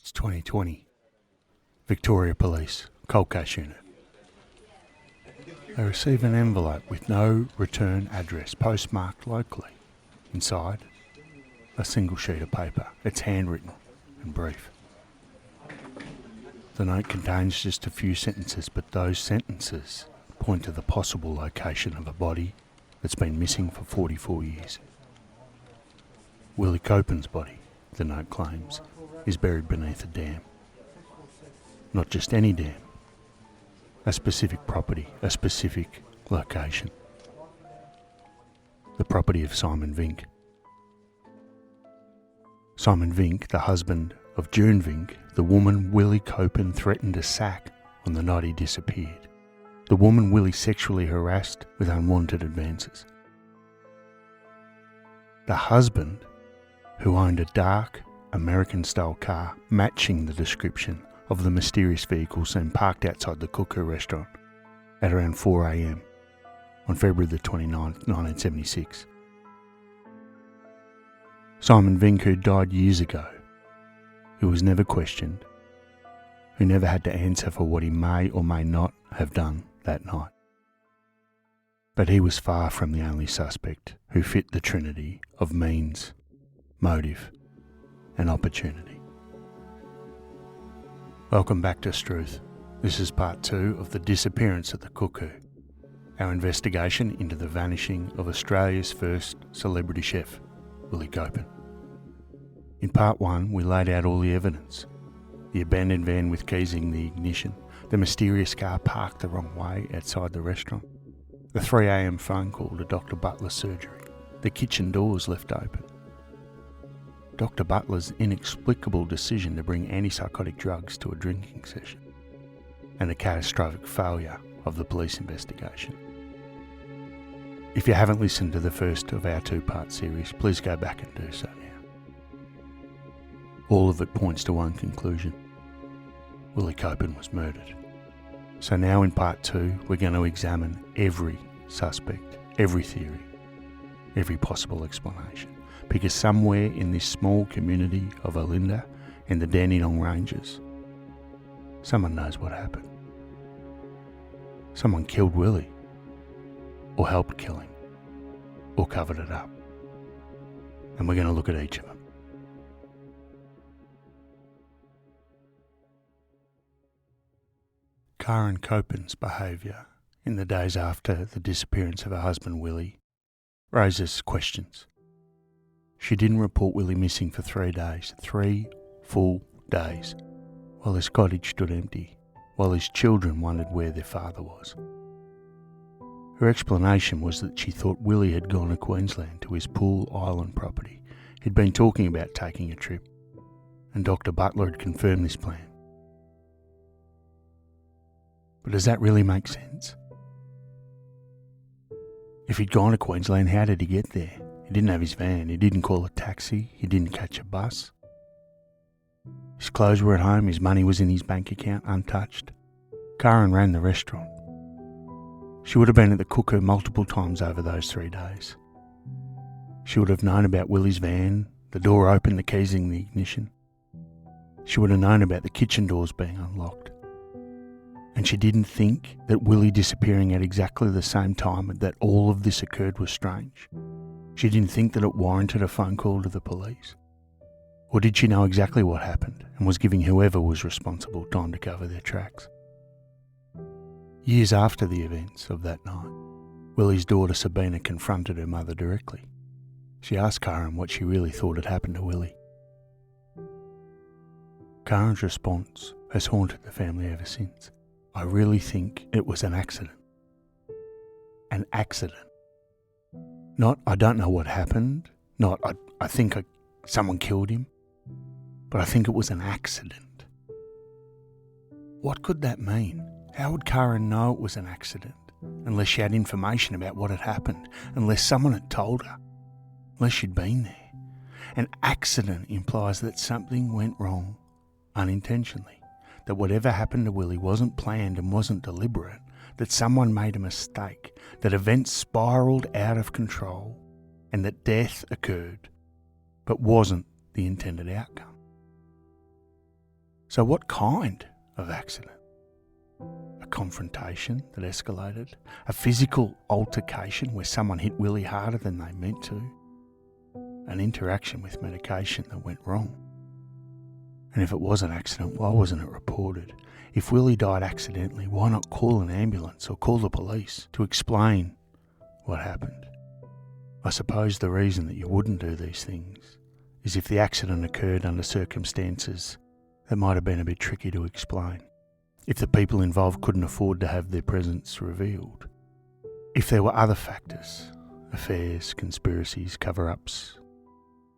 It's 2020. Victoria Police, Cold Case Unit. They receive an envelope with no return address, postmarked locally. Inside, a single sheet of paper. It's handwritten and brief. The note contains just a few sentences, but those sentences point to the possible location of a body that's been missing for 44 years. Willi Koeppen's body, the note claims, is buried beneath a dam. Not just any dam. A specific property, a specific location. The property of Simon Vink. Simon Vink, the husband of June Vink, the woman Willi Koeppen threatened to sack on the night he disappeared. The woman Willi sexually harassed with unwanted advances. The husband, who owned a dark American-style car matching the description of the mysterious vehicle seen parked outside the Cuckoo restaurant at around 4 a.m. on February the 29th, 1976. Simon Vink, who died years ago, who was never questioned, who never had to answer for what he may or may not have done that night. But he was far from the only suspect who fit the trinity of means, motive, and opportunity. Welcome back to Struth. This is part 2 of the disappearance at the Cuckoo, our investigation into the vanishing of Australia's first celebrity chef, Willi Koeppen. In part 1, we laid out all the evidence: the abandoned van with keys in the ignition, the mysterious car parked the wrong way outside the restaurant, the 3 a.m. phone call to Dr. Butler's surgery, the kitchen doors left open, Dr. Butler's inexplicable decision to bring antipsychotic drugs to a drinking session, and the catastrophic failure of the police investigation. If you haven't listened to the first of our 2-part series, please go back and do so now. All of it points to one conclusion: Willi Koeppen was murdered. So now in part 2, we're going to examine every suspect, every theory, every possible explanation. Because somewhere in this small community of Olinda in the Dandenong Ranges, someone knows what happened. Someone killed Willi, or helped kill him, or covered it up. And we're going to look at each of them. Karen Koeppen's behaviour in the days after the disappearance of her husband Willi raises questions. She didn't report Willi missing for 3 days, 3 full days, while his cottage stood empty, while his children wondered where their father was. Her explanation was that she thought Willi had gone to Queensland to his Pool Island property. He'd been talking about taking a trip, and Dr. Butler had confirmed this plan. But does that really make sense? If he'd gone to Queensland, how did he get there? He didn't have his van, he didn't call a taxi, he didn't catch a bus. His clothes were at home, his money was in his bank account untouched. Karen ran the restaurant. She would have been at the Cuckoo multiple times over those 3 days. She would have known about Willi's van, the door open, the keys in the ignition. She would have known about the kitchen doors being unlocked. And she didn't think that Willi disappearing at exactly the same time that all of this occurred was strange. She didn't think that it warranted a phone call to the police. Or did she know exactly what happened and was giving whoever was responsible time to cover their tracks? Years after the events of that night, Willi's daughter Sabina confronted her mother directly. She asked Karen what she really thought had happened to Willi. Karen's response has haunted the family ever since. I really think it was an accident. An accident. Not, I don't know what happened, not, I think someone killed him, but I think it was an accident. What could that mean? How would Karen know it was an accident, unless she had information about what had happened, unless someone had told her, unless she'd been there? An accident implies that something went wrong unintentionally, that whatever happened to Willi wasn't planned and wasn't deliberate, that someone made a mistake, that events spiralled out of control, and that death occurred, but wasn't the intended outcome. So what kind of accident? A confrontation that escalated? A physical altercation where someone hit Willi harder than they meant to? An interaction with medication that went wrong? And if it was an accident, why wasn't it reported? If Willi died accidentally, why not call an ambulance or call the police to explain what happened? I suppose the reason that you wouldn't do these things is if the accident occurred under circumstances that might have been a bit tricky to explain. If the people involved couldn't afford to have their presence revealed. If there were other factors, affairs, conspiracies, cover-ups,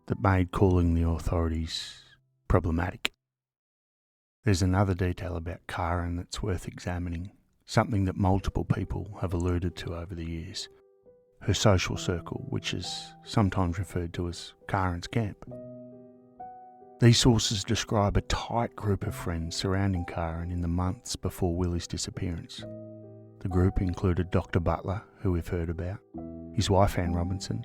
that made calling the authorities problematic. There's another detail about Karen that's worth examining, something that multiple people have alluded to over the years. Her social circle, which is sometimes referred to as Karen's camp. These sources describe a tight group of friends surrounding Karen in the months before Willi's disappearance. The group included Dr. Butler, who we've heard about, his wife Anne Robinson,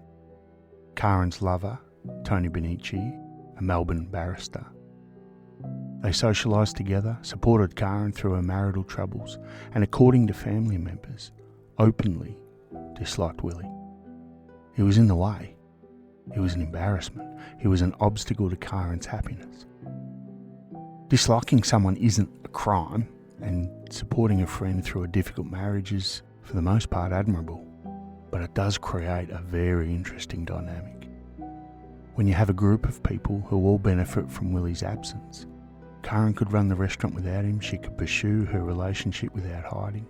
Karen's lover, Tony Benici, a Melbourne barrister. They socialised together, supported Karen through her marital troubles, and according to family members, openly disliked Willi. He was in the way. He was an embarrassment. He was an obstacle to Karen's happiness. Disliking someone isn't a crime, and supporting a friend through a difficult marriage is, for the most part, admirable. But it does create a very interesting dynamic. When you have a group of people who all benefit from Willi's absence, Karen could run the restaurant without him, she could pursue her relationship without hiding,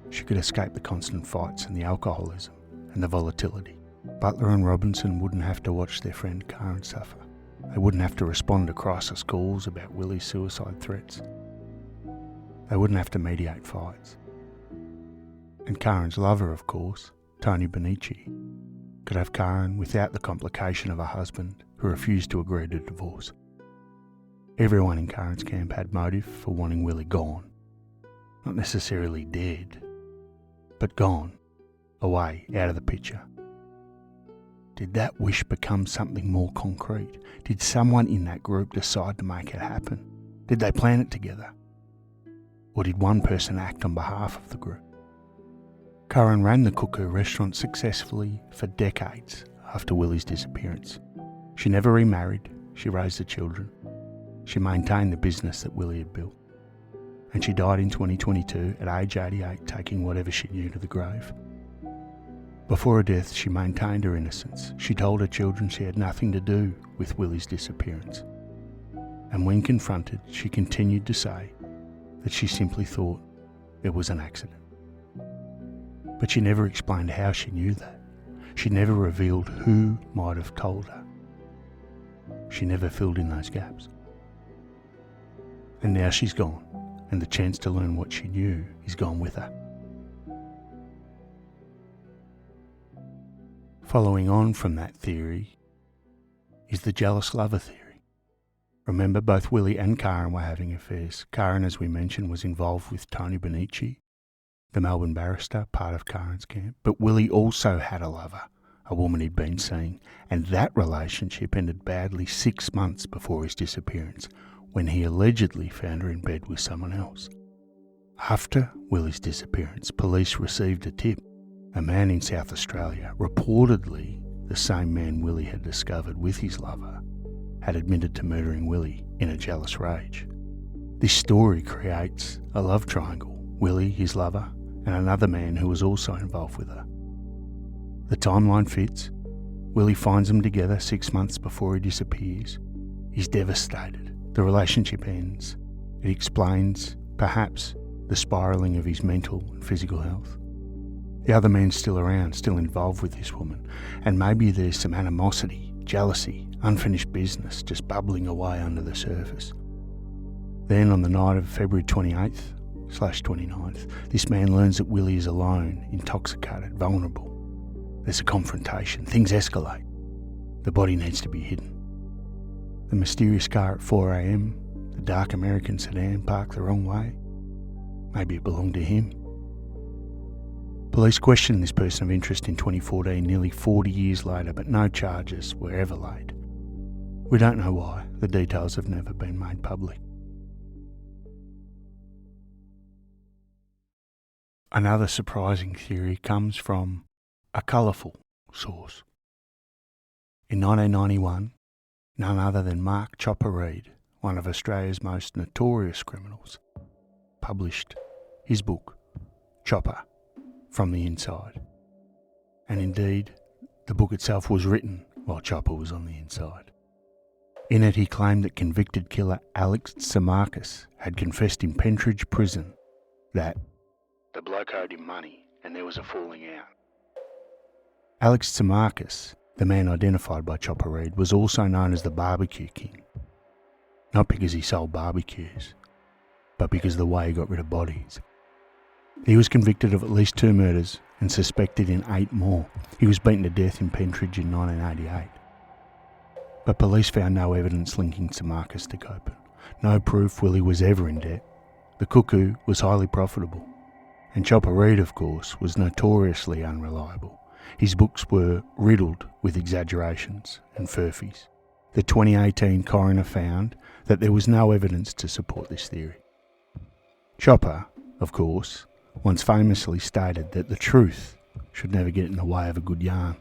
she could escape the constant fights and the alcoholism and the volatility. Butler and Robinson wouldn't have to watch their friend Karen suffer. They wouldn't have to respond to crisis calls about Willi's suicide threats. They wouldn't have to mediate fights. And Karen's lover, of course, Tony Benici, could have Karen without the complication of a husband who refused to agree to divorce. Everyone in Karen's camp had motive for wanting Willi gone. Not necessarily dead, but gone, away, out of the picture. Did that wish become something more concrete? Did someone in that group decide to make it happen? Did they plan it together? Or did one person act on behalf of the group? Karen ran the Cuckoo restaurant successfully for decades after Willi's disappearance. She never remarried, she raised the children. She maintained the business that Willi had built. And she died in 2022 at age 88, taking whatever she knew to the grave. Before her death, she maintained her innocence. She told her children she had nothing to do with Willi's disappearance. And when confronted, she continued to say that she simply thought it was an accident. But she never explained how she knew that. She never revealed who might have told her. She never filled in those gaps. And now she's gone, and the chance to learn what she knew is gone with her. Following on from that theory is the jealous lover theory. Remember, both Willi and Karen were having affairs. Karen, as we mentioned, was involved with Tony Benici, the Melbourne barrister, part of Karen's camp. But Willi also had a lover, a woman he'd been seeing, and that relationship ended badly 6 months before his disappearance, when he allegedly found her in bed with someone else. After Willi's disappearance, police received a tip. A man in South Australia, reportedly the same man Willi had discovered with his lover, had admitted to murdering Willi in a jealous rage. This story creates a love triangle: Willi, his lover, and another man who was also involved with her. The timeline fits. Willi finds them together 6 months before he disappears. He's devastated. The relationship ends. It explains, perhaps, the spiralling of his mental and physical health. The other man's still around, still involved with this woman, and maybe there's some animosity, jealousy, unfinished business just bubbling away under the surface. Then on the night of February 28th/29th, this man learns that Willi is alone, intoxicated, vulnerable. There's a confrontation, things escalate. The body needs to be hidden. The mysterious car at 4 a.m, the dark American sedan parked the wrong way. Maybe it belonged to him. Police questioned this person of interest in 2014, nearly 40 years later, but no charges were ever laid. We don't know why. The details have never been made public. Another surprising theory comes from a colourful source. In 1991, none other than Mark Chopper Reed, one of Australia's most notorious criminals, published his book, Chopper, From the Inside. And indeed, the book itself was written while Chopper was on the inside. In it, he claimed that convicted killer Alex Tsamarkas had confessed in Pentridge Prison that the bloke owed him money and there was a falling out. Alex Tsamarkas, the man identified by Chopper Reed, was also known as the Barbecue King. Not because he sold barbecues, but because of the way he got rid of bodies. He was convicted of at least 2 murders and suspected in 8 more. He was beaten to death in Pentridge in 1988. But police found no evidence linking Tsamarkas to Koeppen. No proof Willi was ever in debt. The Cuckoo was highly profitable. And Chopper Reed, of course, was notoriously unreliable. His books were riddled with exaggerations and furphies. The 2018 coroner found that there was no evidence to support this theory. Chopper, of course, once famously stated that the truth should never get in the way of a good yarn.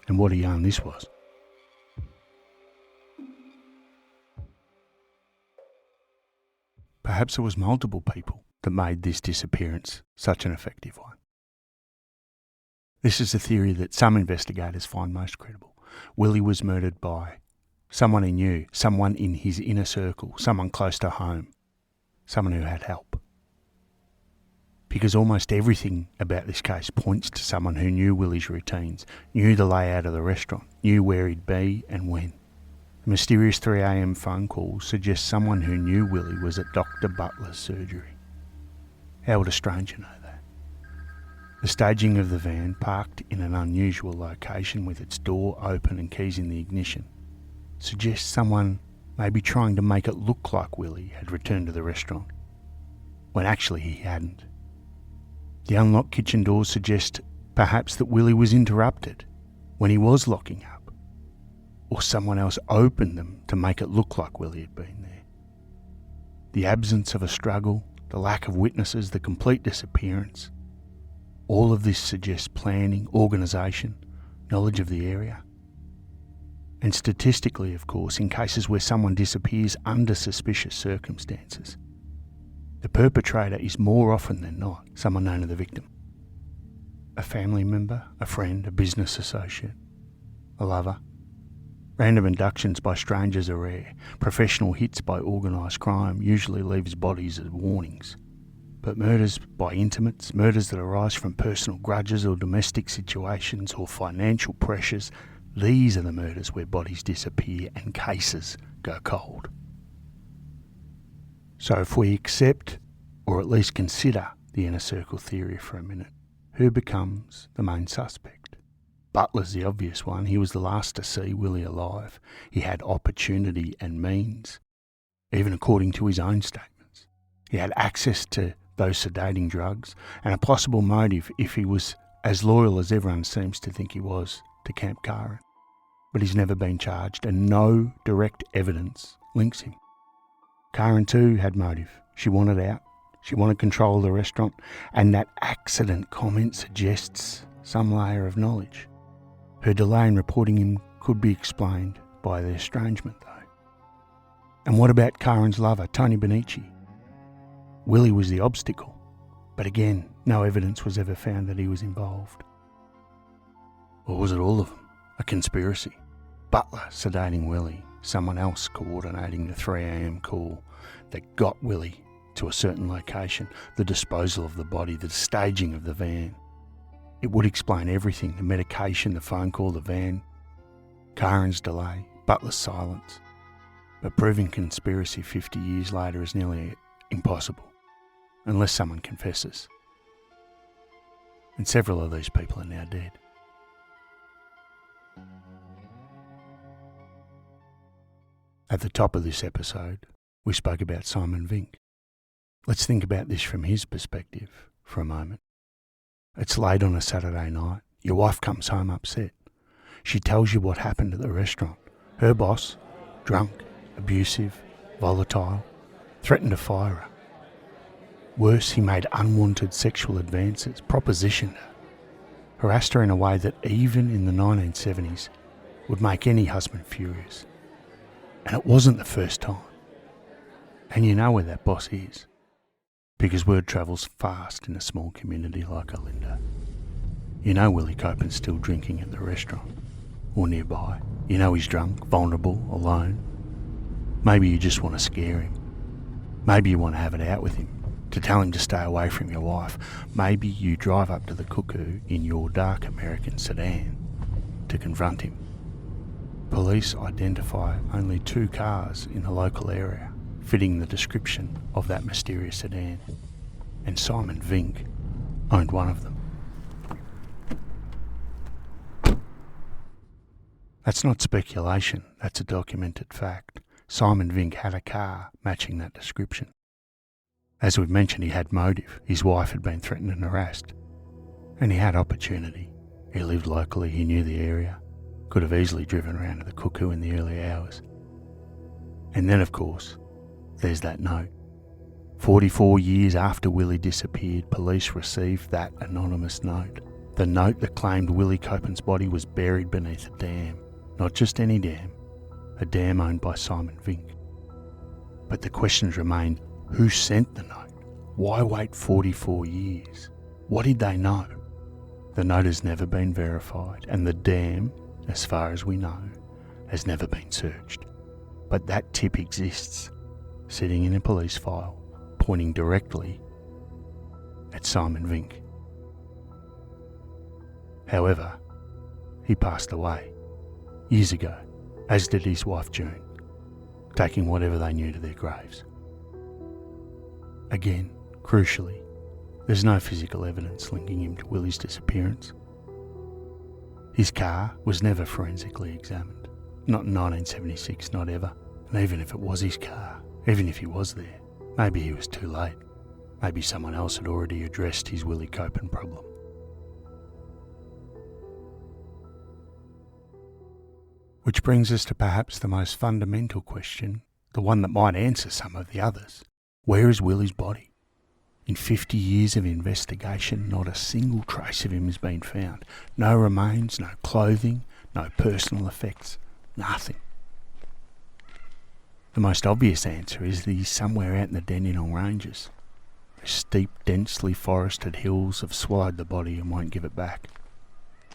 And what a yarn this was. Perhaps it was multiple people that made this disappearance such an effective one. This is a theory that some investigators find most credible. Willi was murdered by someone he knew, someone in his inner circle, someone close to home, someone who had help. Because almost everything about this case points to someone who knew Willi's routines, knew the layout of the restaurant, knew where he'd be and when. The mysterious 3 a.m. phone call suggests someone who knew Willi was at Dr. Butler's surgery. How would a stranger know that? The staging of the van, parked in an unusual location with its door open and keys in the ignition, suggests someone may be trying to make it look like Willi had returned to the restaurant, when actually he hadn't. The unlocked kitchen doors suggest perhaps that Willi was interrupted when he was locking up, or someone else opened them to make it look like Willi had been there. The absence of a struggle, the lack of witnesses, the complete disappearance, all of this suggests planning, organisation, knowledge of the area. And statistically, of course, in cases where someone disappears under suspicious circumstances, the perpetrator is more often than not someone known to the victim. A family member, a friend, a business associate, a lover. Random abductions by strangers are rare. Professional hits by organised crime usually leaves bodies as warnings. But murders by intimates, murders that arise from personal grudges or domestic situations or financial pressures, these are the murders where bodies disappear and cases go cold. So if we accept, or at least consider, the inner circle theory for a minute, who becomes the main suspect? Butler's the obvious one. He was the last to see Willi alive. He had opportunity and means, even according to his own statements. He had access to those sedating drugs and a possible motive if he was as loyal as everyone seems to think he was to Camp Karen. But he's never been charged and no direct evidence links him. Karen too had motive. She wanted out. She wanted control of the restaurant, and that accident comment suggests some layer of knowledge. Her delay in reporting him could be explained by their estrangement though. And what about Karen's lover, Tony Benici? Willi was the obstacle, but again, no evidence was ever found that he was involved. Or was it all of them? A conspiracy? Butler sedating Willi, someone else coordinating the 3 a.m. call that got Willi to a certain location, the disposal of the body, the staging of the van. It would explain everything, the medication, the phone call, the van, Karen's delay, Butler's silence. But proving conspiracy 50 years later is nearly impossible, unless someone confesses. And several of these people are now dead. At the top of this episode, we spoke about Simon Vink. Let's think about this from his perspective for a moment. It's late on a Saturday night. Your wife comes home upset. She tells you what happened at the restaurant. Her boss, drunk, abusive, volatile, threatened to fire her. Worse, he made unwanted sexual advances, propositioned her, harassed her in a way that even in the 1970s would make any husband furious. And it wasn't the first time. And you know where that boss is, because word travels fast in a small community like Olinda. You know Willi Koeppen's still drinking at the restaurant, or nearby. You know he's drunk, vulnerable, alone. Maybe you just want to scare him. Maybe you want to have it out with him, to tell him to stay away from your wife. Maybe you drive up to the Cuckoo in your dark American sedan to confront him. Police identify only 2 cars in the local area fitting the description of that mysterious sedan, and Simon Vink owned one of them. That's not speculation, that's a documented fact. Simon Vink had a car matching that description. As we've mentioned, he had motive. His wife had been threatened and harassed. And he had opportunity. He lived locally, he knew the area. Could have easily driven around to the Cuckoo in the early hours. And then, of course, there's that note. 44 years after Willi disappeared, police received that anonymous note. The note that claimed Willi Koeppen's body was buried beneath a dam. Not just any dam, a dam owned by Simon Vink. But the questions remained: who sent the note? Why wait 44 years? What did they know? The note has never been verified, and the dam, as far as we know, has never been searched. But that tip exists, sitting in a police file, pointing directly at Simon Vink. However, he passed away years ago, as did his wife June, taking whatever they knew to their graves. Again, crucially, there's no physical evidence linking him to Willi's disappearance. His car was never forensically examined. Not in 1976, not ever. And even if it was his car, even if he was there, maybe he was too late. Maybe someone else had already addressed his Willi Koeppen problem. Which brings us to perhaps the most fundamental question, the one that might answer some of the others. Where is Willi's body? In 50 years of investigation, not a single trace of him has been found. No remains, no clothing, no personal effects, nothing. The most obvious answer is that he's somewhere out in the Dandenong Ranges. The steep, densely forested hills have swallowed the body and won't give it back.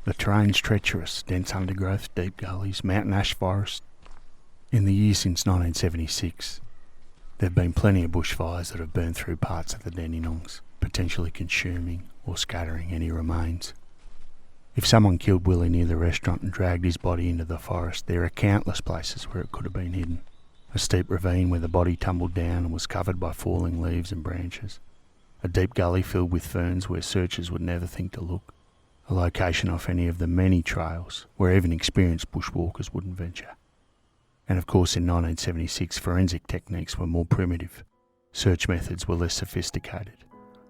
The terrain's treacherous, dense undergrowth, deep gullies, mountain ash forest. In the years since 1976, there have been plenty of bushfires that have burned through parts of the Dandenongs, potentially consuming or scattering any remains. If someone killed Willi near the restaurant and dragged his body into the forest, there are countless places where it could have been hidden. A steep ravine where the body tumbled down and was covered by falling leaves and branches. A deep gully filled with ferns where searchers would never think to look. A location off any of the many trails where even experienced bushwalkers wouldn't venture. And of course in 1976 forensic techniques were more primitive. Search methods were less sophisticated.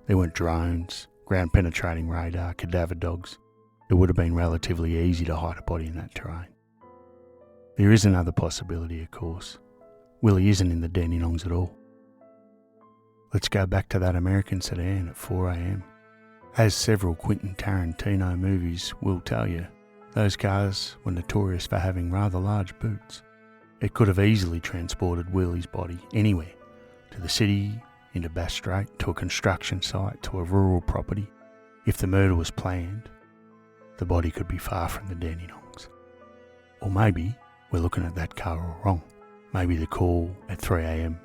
There weren't drones, ground penetrating radar, cadaver dogs. It would have been relatively easy to hide a body in that terrain. There is another possibility, of course. Willi isn't in the Dandenongs at all. Let's go back to that American sedan at 4 a.m. As several Quentin Tarantino movies will tell you, those cars were notorious for having rather large boots. It could have easily transported Willi's body anywhere, to the city, into Bass Strait, to a construction site, to a rural property. If the murder was planned, the body could be far from the Dandenongs. Or maybe we're looking at that car all wrong. Maybe the call at 3 a.m.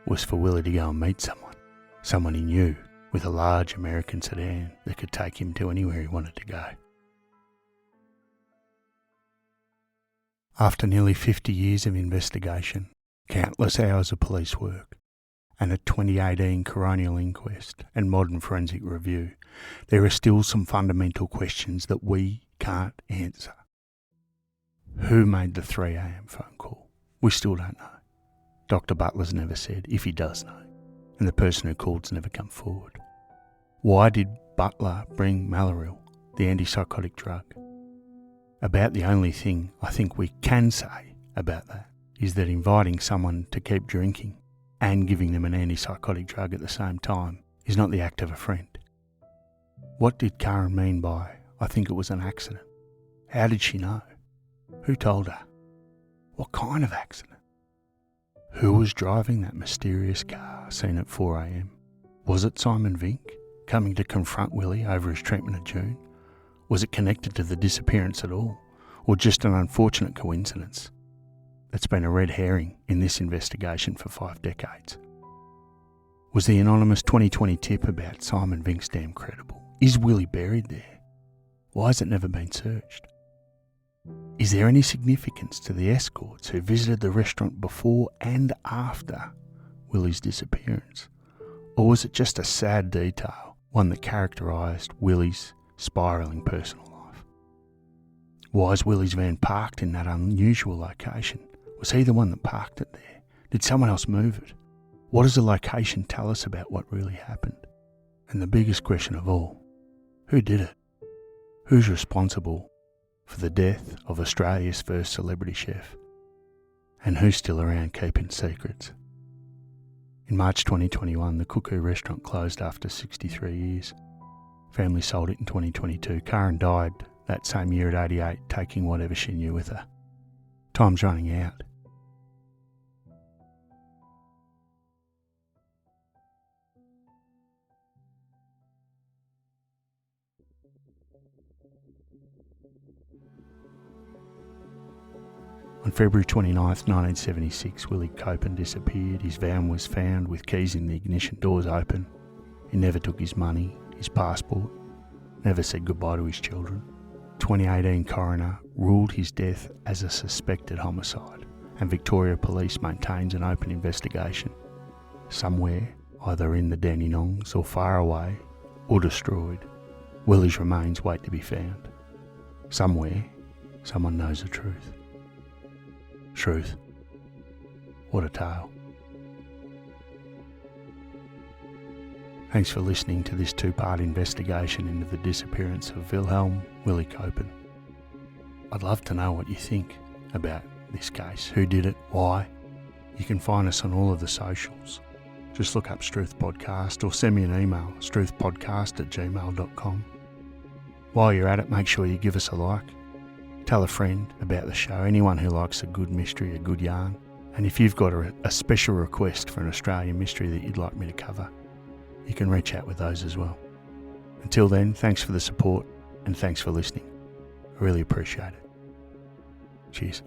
was for Willi to go and meet someone he knew, with a large American sedan that could take him to anywhere he wanted to go. After nearly 50 years of investigation, countless hours of police work, and a 2018 coronial inquest and modern forensic review, there are still some fundamental questions that we can't answer. Who made the 3 a.m. phone call? We still don't know. Dr. Butler's never said, if he does know, and the person who called's never come forward. Why did Butler bring Maloril, the antipsychotic drug? About the only thing I think we can say about that is that inviting someone to keep drinking and giving them an antipsychotic drug at the same time is not the act of a friend. What did Karen mean by, "I think it was an accident"? How did she know? Who told her? What kind of accident? Who was driving that mysterious car seen at 4 a.m? Was it Simon Vink coming to confront Willi over his treatment of June? Was it connected to the disappearance at all, or just an unfortunate coincidence? That's been a red herring in this investigation for 5 decades. Was the anonymous 2020 tip about Simon Vink's dam credible? Is Willi buried there? Why has it never been searched? Is there any significance to the escorts who visited the restaurant before and after Willi's disappearance? Or was it just a sad detail, one that characterised Willi's spiralling personal life? Why is Willi's van parked in that unusual location? Was he the one that parked it there? Did someone else move it? What does the location tell us about what really happened? And the biggest question of all, who did it? Who's responsible for the death of Australia's first celebrity chef? And who's still around keeping secrets? In March 2021, the Cuckoo restaurant closed after 63 years. Family sold it in 2022. Karen died that same year at 88, taking whatever she knew with her. Time's running out. On February 29th, 1976, Willi Koeppen disappeared. His van was found with keys in the ignition, doors open. He never took his money, his passport, never said goodbye to his children. 2018 coroner ruled his death as a suspected homicide, and Victoria Police maintains an open investigation. Somewhere, either in the Dandenongs or far away, or destroyed, Willi's remains wait to be found. Somewhere, someone knows the truth. Truth. What a tale. Thanks for listening to this 2-part investigation into the disappearance of Willi Koeppen. I'd love to know what you think about this case. Who did it? Why? You can find us on all of the socials. Just look up Struth Podcast or send me an email, struthpodcast@gmail.com. While you're at it, make sure you give us a like. Tell a friend about the show, anyone who likes a good mystery, a good yarn. And if you've got a special request for an Australian mystery that you'd like me to cover, you can reach out with those as well. Until then, thanks for the support and thanks for listening. I really appreciate it. Cheers.